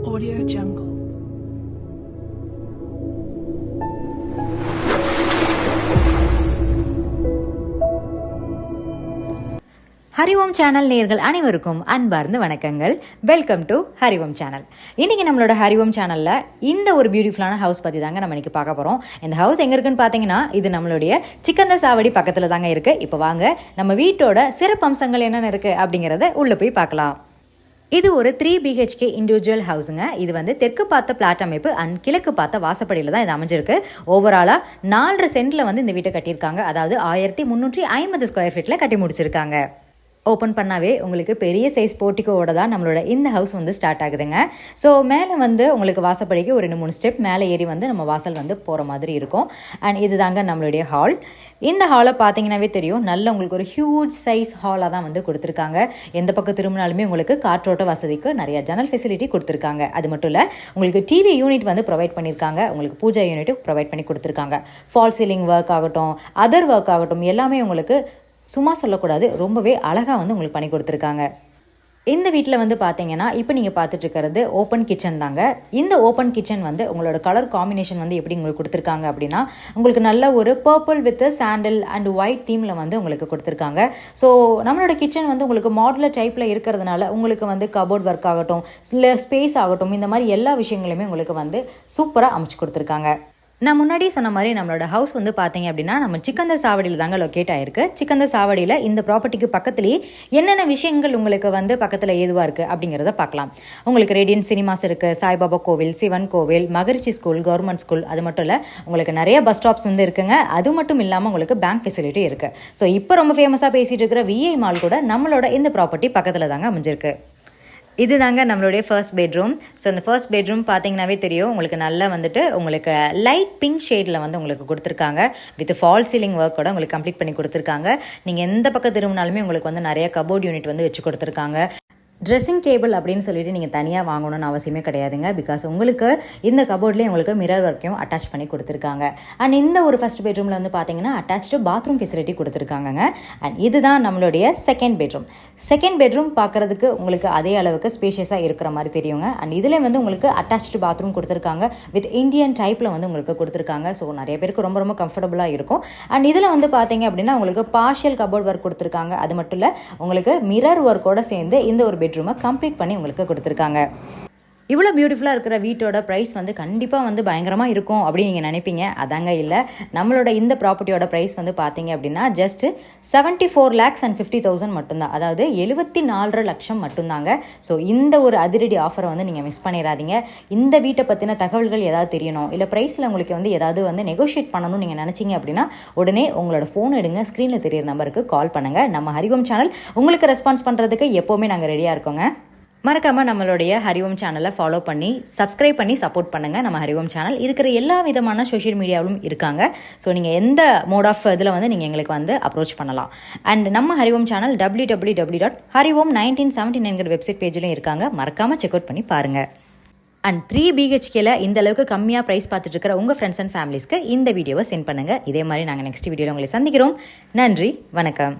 Audio Jungle. ஹரிவோம் channel நேயர்கள் அனைவருக்கும் அன்பார்ந்த வணக்கங்கள். Welcome to Harivom channel. இன்றைக்கி நம்மளோட ஹரிவோம் சேனலில் இந்த ஒரு பியூட்டிஃபுல்லான ஹவுஸ் பற்றி தாங்க நம்ம இன்றைக்கி பார்க்க போகிறோம். இந்த ஹவுஸ் எங்கே இருக்குன்னு பார்த்தீங்கன்னா, இது நம்மளுடைய சிக்கந்த சாவடி பக்கத்தில் தாங்க இருக்குது. இப்போ வாங்க நம்ம வீட்டோட சிறப்பு அம்சங்கள் என்னென்ன இருக்குது அப்படிங்கிறத உள்ளே போய் பார்க்கலாம். இது ஒரு 3 BHK இண்டிவிஜுவல் ஹவுஸுங்க. இது வந்து தெற்கு பார்த்த பிளாட் அமைப்பு அண்ட் கிழக்கு பார்த்த வாசப்படியில் தான் இது அமைஞ்சிருக்கு. ஓவராலாக 4.5 சென்டில் வந்து இந்த வீட்டை கட்டியிருக்காங்க. அதாவது 1350 ஸ்கொயர் ஃபீட்டில் கட்டி முடிச்சிருக்காங்க. ஓப்பன் பண்ணாவே உங்களுக்கு பெரிய சைஸ் போர்ட்டிக்கோவோட தான் நம்மளோட இந்த ஹவுஸ் வந்து ஸ்டார்ட் ஆகுதுங்க. ஸோ மேலே வந்து உங்களுக்கு வாசப்படிக்கு ஒரு 2-3 ஸ்டெப் மேலே ஏறி வந்து நம்ம வாசல் வந்து போகிற மாதிரி இருக்கும். அண்ட் இது தாங்க நம்மளுடைய ஹால். இந்த ஹாலை பார்த்தீங்கன்னாவே தெரியும், நல்ல உங்களுக்கு ஒரு ஹியூஜ் சைஸ் ஹாலாக தான் வந்து கொடுத்துருக்காங்க. எந்த பக்கம் திரும்பினாலுமே உங்களுக்கு காற்றோட்ட வசதிக்கு நிறைய ஜன்னல் ஃபெசிலிட்டி கொடுத்துருக்காங்க. அது மட்டும் இல்லை, உங்களுக்கு டிவி யூனிட் வந்து ப்ரொவைட் பண்ணியிருக்காங்க. உங்களுக்கு பூஜா யூனிட் ப்ரொவைட் பண்ணி கொடுத்துருக்காங்க. ஃபால் சீலிங் ஒர்க் ஆகட்டும், அதர் ஒர்க் ஆகட்டும், எல்லாமே உங்களுக்கு சும்மா சொல்லக்கூடாது, ரொம்பவே அழகாக வந்து உங்களுக்கு பண்ணி கொடுத்துருக்காங்க. இந்த வீட்டில் வந்து பார்த்தீங்கன்னா, இப்போ நீங்கள் பார்த்துட்ருக்கிறது ஓப்பன் கிச்சன் தாங்க. இந்த ஓப்பன் கிச்சன் வந்து உங்களோட கலர் காம்பினேஷன் வந்து எப்படி உங்களுக்கு கொடுத்துருக்காங்க அப்படின்னா, உங்களுக்கு நல்ல ஒரு purple with sandal and white தீமில் வந்து உங்களுக்கு கொடுத்துருக்காங்க. ஸோ நம்மளோட கிச்சன் வந்து உங்களுக்கு மாடுலர் டைப்பில் இருக்கிறதுனால உங்களுக்கு வந்து கபோர்ட் ஒர்க் ஆகட்டும், இல்லை ஸ்பேஸ் ஆகட்டும், இந்த மாதிரி எல்லா விஷயங்களுமே உங்களுக்கு வந்து சூப்பராக அமைச்சு கொடுத்துருக்காங்க. நான் முன்னாடி சொன்ன மாதிரி நம்மளோட ஹவுஸ் வந்து பார்த்தீங்க அப்படின்னா, நம்ம சிக்கந்த சாவடியில் தாங்க லொக்கேட் ஆயிருக்கு. சிக்கந்த சாவடியில் இந்த ப்ராப்பர்ட்டிக்கு பக்கத்துலேயே என்னென்ன விஷயங்கள் உங்களுக்கு வந்து பக்கத்தில் ஏதுவாக இருக்குது அப்படிங்கிறத பார்க்கலாம். உங்களுக்கு ரேடியன்ட் சினிமாஸ் இருக்குது, சாய்பாபா கோவில், சிவன் கோவில், மகரிஷி ஸ்கூல், கவர்மெண்ட் ஸ்கூல், அது மட்டும் இல்லை உங்களுக்கு நிறைய பஸ் ஸ்டாப்ஸ் வந்து இருக்குங்க. அது மட்டும் இல்லாமல் உங்களுக்கு பேங்க் ஃபெசிலிட்டி இருக்குது. ஸோ இப்போ ரொம்ப ஃபேமஸாக பேசிகிட்டு இருக்கிற விஐ மால் கூட நம்மளோட இந்த ப்ராப்பர்ட்டி பக்கத்தில் தாங்க அமைஞ்சிருக்கு. இது தாங்க நம்மளுடைய ஃபர்ஸ்ட் பெட்ரூம். ஸோ இந்த ஃபர்ஸ்ட் பெட்ரூம் பார்த்தீங்கன்னாவே தெரியும், உங்களுக்கு நல்லா வந்துட்டு உங்களுக்கு லைட் பிங்க் ஷேடில் வந்து உங்களுக்கு கொடுத்துருக்காங்க. வித் ஃபால் சீலிங் ஒர்க்கோட உங்களுக்கு கம்ப்ளீட் பண்ணி கொடுத்துருக்காங்க. நீங்கள் எந்த பக்கம் திரும்பினாலுமே உங்களுக்கு வந்து நிறைய கபோர்ட் யூனிட் வந்து வச்சு கொடுத்துருக்காங்க. ட்ரெஸ்ஸிங் டேபிள் அப்படின்னு சொல்லிட்டு நீங்கள் தனியாக வாங்கணும்னு அவசியமே கிடையாதுங்க. பிகாஸ் உங்களுக்கு இந்த கபோர்ட்லேயே உங்களுக்கு மிரர் ஒர்க்கையும் அட்டாச் பண்ணி கொடுத்துருக்காங்க. அண்ட் இந்த ஒரு ஃபஸ்ட் பெட்ரூமில் வந்து பார்த்தீங்கன்னா அட்டாச்சு பாத்ரூம் ஃபெசிலிட்டி கொடுத்துருக்காங்கங்க. அண்ட் இதுதான் நம்மளுடைய செகண்ட் பெட்ரூம். செகண்ட் பெட்ரூம் பார்க்குறதுக்கு உங்களுக்கு அதே அளவுக்கு ஸ்பேஷியஸாக இருக்கிற மாதிரி தெரியுங்க. அண்ட் இதில் வந்து உங்களுக்கு அட்டாச்சு பாத்ரூம் கொடுத்துருக்காங்க. வித் இந்தியன் டைப்பில் வந்து உங்களுக்கு கொடுத்துருக்காங்க. ஸோ நிறைய பேருக்கு ரொம்ப ரொம்ப கம்ஃபர்டபுளாக இருக்கும். அண்ட் இதில் வந்து பார்த்தீங்க அப்படின்னா உங்களுக்கு பார்ஷியல் கபோர்ட் ஒர்க் கொடுத்துருக்காங்க. அது மட்டும் இல்லை, உங்களுக்கு மிரர் ஒர்க்கோட சேர்ந்து இந்த ஒரு பெட்ரூமை கம்ப்ளீட் பண்ணி உங்களுக்கு கொடுத்துருக்காங்க. இவ்வளோ பியூட்டிஃபுல்லாக இருக்கிற வீட்டோட ப்ரைஸ் வந்து கண்டிப்பாக வந்து பயங்கரமாக இருக்கும் அப்படின்னு நீங்கள் நினைப்பீங்க. அதாங்க இல்லை. நம்மளோட இந்த ப்ராப்பர்ட்டியோட ப்ரைஸ் வந்து பார்த்தீங்க அப்படின்னா ஜஸ்ட் 74,50,000 மட்டும்தான். அதாவது 74.5 லட்சம் மட்டும்தாங்க. ஸோ இந்த ஒரு அதிரடி ஆஃபரை வந்து நீங்கள் மிஸ் பண்ணிடாதீங்க. இந்த வீட்டை பற்றின தகவல்கள் ஏதாவது தெரியணும், இல்லை ப்ரைஸில் உங்களுக்கு வந்து ஏதாவது வந்து நெகோஷியேட் பண்ணணும்னு நீங்கள் நினச்சிங்க அப்படின்னா உடனே உங்களோட ஃபோன் எடுங்க, ஸ்க்ரீனில் தெரியிற நம்பருக்கு கால் பண்ணுங்கள். நம்ம ஹரிவோம் சேனல் உங்களுக்கு ரெஸ்பான்ஸ் பண்ணுறதுக்கு எப்போவுமே நாங்கள் ரெடியாக இருக்கோங்க. மறக்காமல் நம்மளுடைய ஹரிவோம் சேனலை ஃபாலோ பண்ணி சப்ஸ்கிரைப் பண்ணி சப்போர்ட் பண்ணுங்கள். நம்ம ஹரிவோம் சேனல் இருக்கிற எல்லா விதமான சோஷியல் மீடியாவிலும் இருக்காங்க. ஸோ நீங்கள் எந்த மோட் ஆஃப் இதில் வந்து நீங்கள் எங்களுக்கு வந்து அப்ரோச் பண்ணலாம். அண்ட் நம்ம ஹரிவோம் சேனல் www.harivom1979 வெப்சைட் பேஜிலும் இருக்காங்க. மறக்காமல் செக் அவுட் பண்ணி பாருங்கள். அண்ட் 3 BHKல இந்த அளவுக்கு கம்மியாக ப்ரைஸ் பார்த்துட்டு இருக்கிற உங்கள் ஃப்ரெண்ட்ஸ் அண்ட் ஃபேமிலிஸ்க்கு இந்த வீடியோவை சென்ட் பண்ணுங்கள். இதே மாதிரி நாங்கள் நெக்ஸ்ட் வீடியோவில் உங்களை சந்திக்கிறோம். நன்றி, வணக்கம்.